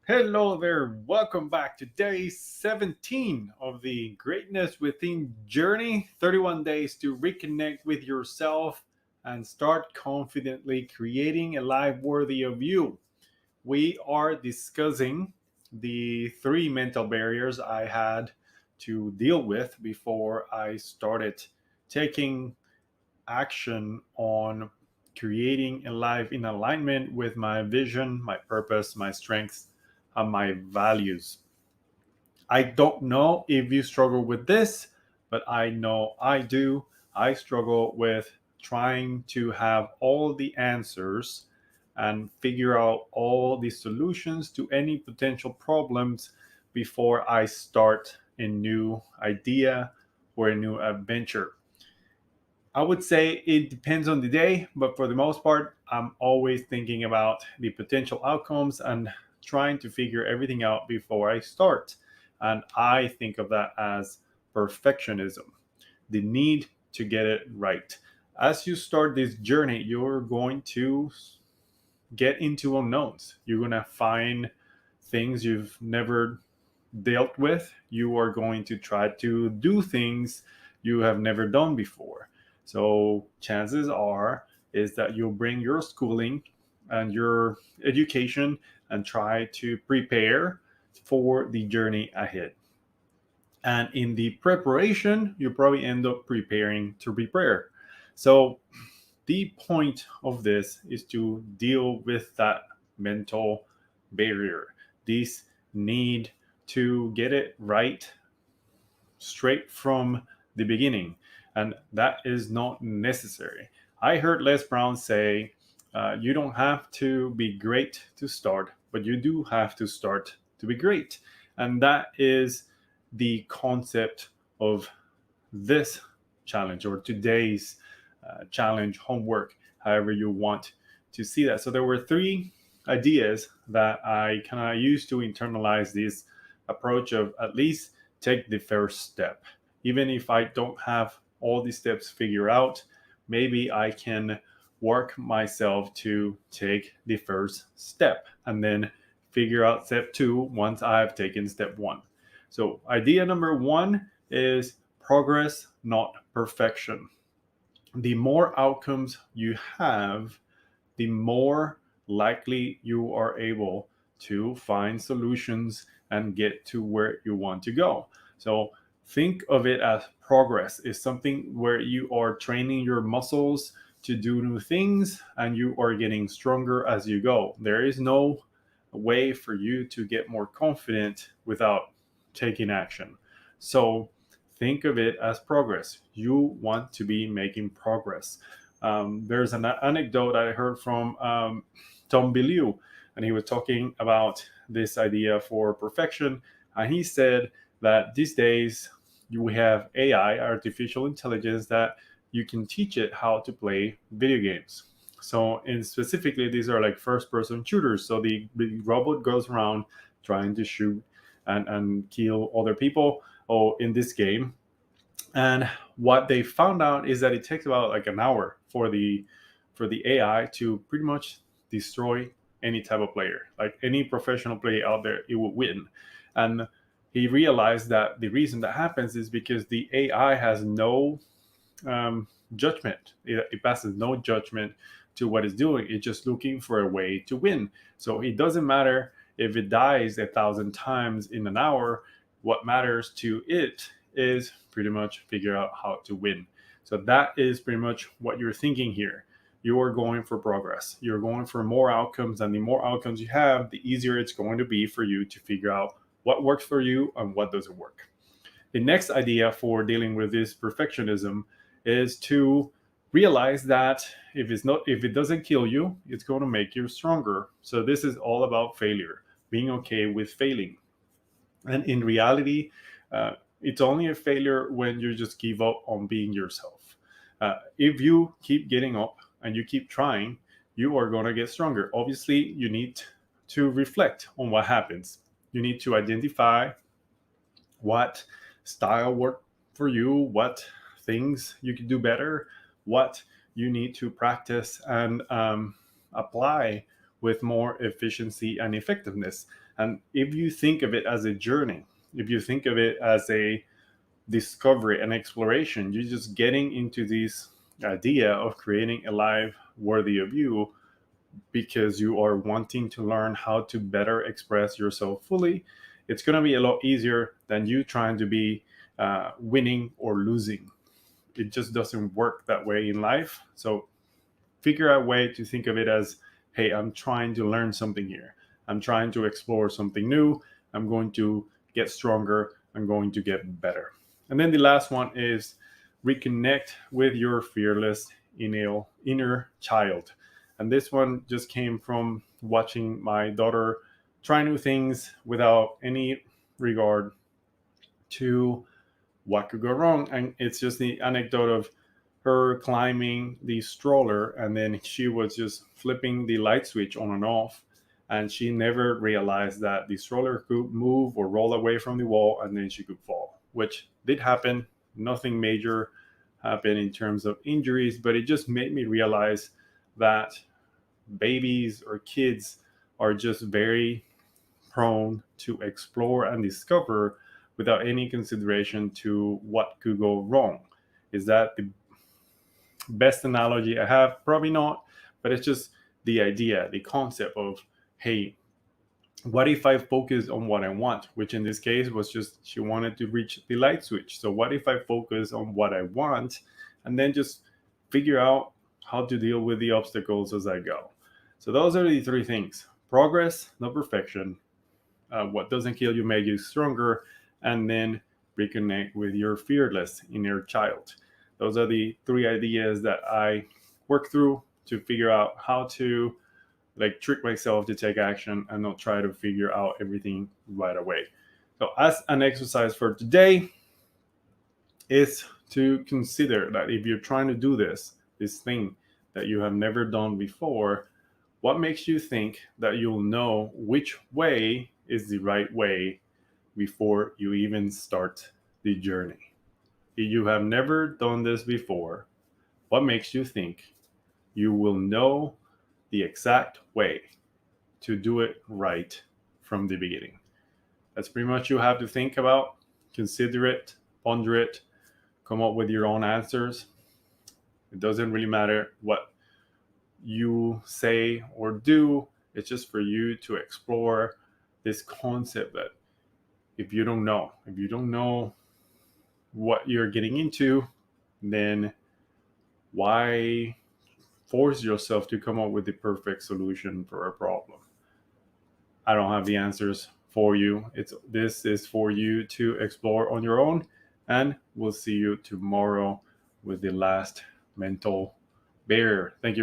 Hello there, welcome back to day 17 of the Greatness Within journey. 31 days to reconnect with yourself and start confidently creating a life worthy of you. We are discussing the three mental barriers I had to deal with before I started taking action on creating a life in alignment with my vision, my purpose, my strengths, and my values. I don't know if you struggle with this, but I know I do. I struggle with trying to have all the answers and figure out all the solutions to any potential problems before I start a new idea or a new adventure. I would say it depends on the day, but for the most part, I'm always thinking about the potential outcomes and trying to figure everything out before I start. And I think of that as perfectionism, the need to get it right. As you start this journey, you're going to get into unknowns. You're going to find things you've never dealt with. You are going to try to do things you have never done before. So chances are is that you'll bring your schooling and your education and try to prepare for the journey ahead. And in the preparation, you probably end up preparing to prepare. So the point of this is to deal with that mental barrier, this need to get it right straight from the beginning. And that is not necessary. I heard Les Brown say, you don't have to be great to start, but you do have to start to be great. And that is the concept of this challenge or today's challenge, homework, however you want to see that. So there were three ideas that I kind of used to internalize this approach of at least take the first step. Even if I don't have all the steps figured out, maybe I can work myself to take the first step and then figure out step two once I have taken step one. So, idea number one is progress, not perfection. The more outcomes you have, the more likely you are able to find solutions and get to where you want to go. So think of it as progress is something where you are training your muscles to do new things and you are getting stronger as you go. There is no way for you to get more confident without taking action. So think of it as progress. You want to be making progress. There's an anecdote I heard from Tom Bilyeu, and he was talking about this idea for perfection. And he said that these days we have AI, artificial intelligence, that you can teach it how to play video games. So, in specifically, these are like first-person shooters. So the robot goes around trying to shoot and kill other people. Oh, in this game, and what they found out is that it takes about like an hour for the AI to pretty much destroy any type of player, like any professional player out there, it would win. And he realized that the reason that happens is because the AI has no judgment. It passes no judgment to what it's doing. It's just looking for a way to win. So it doesn't matter if it dies 1,000 times in an hour. What matters to it is pretty much figure out how to win. So that is pretty much what you're thinking here. You are going for progress. You're going for more outcomes, and the more outcomes you have, the easier it's going to be for you to figure out what works for you and what doesn't work. The next idea for dealing with this perfectionism is to realize that if it doesn't kill you, it's going to make you stronger. So this is all about failure, being okay with failing. And in reality, it's only a failure when you just give up on being yourself. If you keep getting up and you keep trying, you are going to get stronger. Obviously, you need to reflect on what happens. You need to identify what style worked for you, what things you can do better, what you need to practice and apply with more efficiency and effectiveness. And if you think of it as a journey, if you think of it as a discovery and exploration, you're just getting into this idea of creating a life worthy of you because you are wanting to learn how to better express yourself fully. It's going to be a lot easier than you trying to be winning or losing. It just doesn't work that way in life. So figure out a way to think of it as, hey, I'm trying to learn something here. I'm trying to explore something new. I'm going to get stronger. I'm going to get better. And then the last one is reconnect with your fearless inner child. And this one just came from watching my daughter try new things without any regard to what could go wrong. And it's just the anecdote of her climbing the stroller, and then she was just flipping the light switch on and off, and she never realized that the stroller could move or roll away from the wall, and then she could fall, which did happen. Nothing major happened in terms of injuries, but it just made me realize that babies or kids are just very prone to explore and discover without any consideration to what could go wrong. Is that the best analogy I have? Probably not, but it's just the idea, the concept of, hey, what if I focus on what I want? Which in this case was just she wanted to reach the light switch. So what if I focus on what I want and then just figure out how to deal with the obstacles as I go? So those are the three things: progress, not perfection. What doesn't kill you makes you stronger, and then reconnect with your fearless inner child. Those are the three ideas that I work through to figure out how to like trick myself to take action and not try to figure out everything right away. So as an exercise for today is to consider that if you're trying to do this thing that you have never done before, what makes you think that you'll know which way is the right way before you even start the journey? If you have never done this before, what makes you think you will know the exact way to do it right from the beginning? That's pretty much you have to think about, consider it, ponder it, come up with your own answers. It doesn't really matter what you say or do. It's just for you to explore this concept that if you don't know what you're getting into, then why force yourself to come up with the perfect solution for a problem? I don't have the answers for you. This is for you to explore on your own, and we'll see you tomorrow with the last mental bear. Thank you.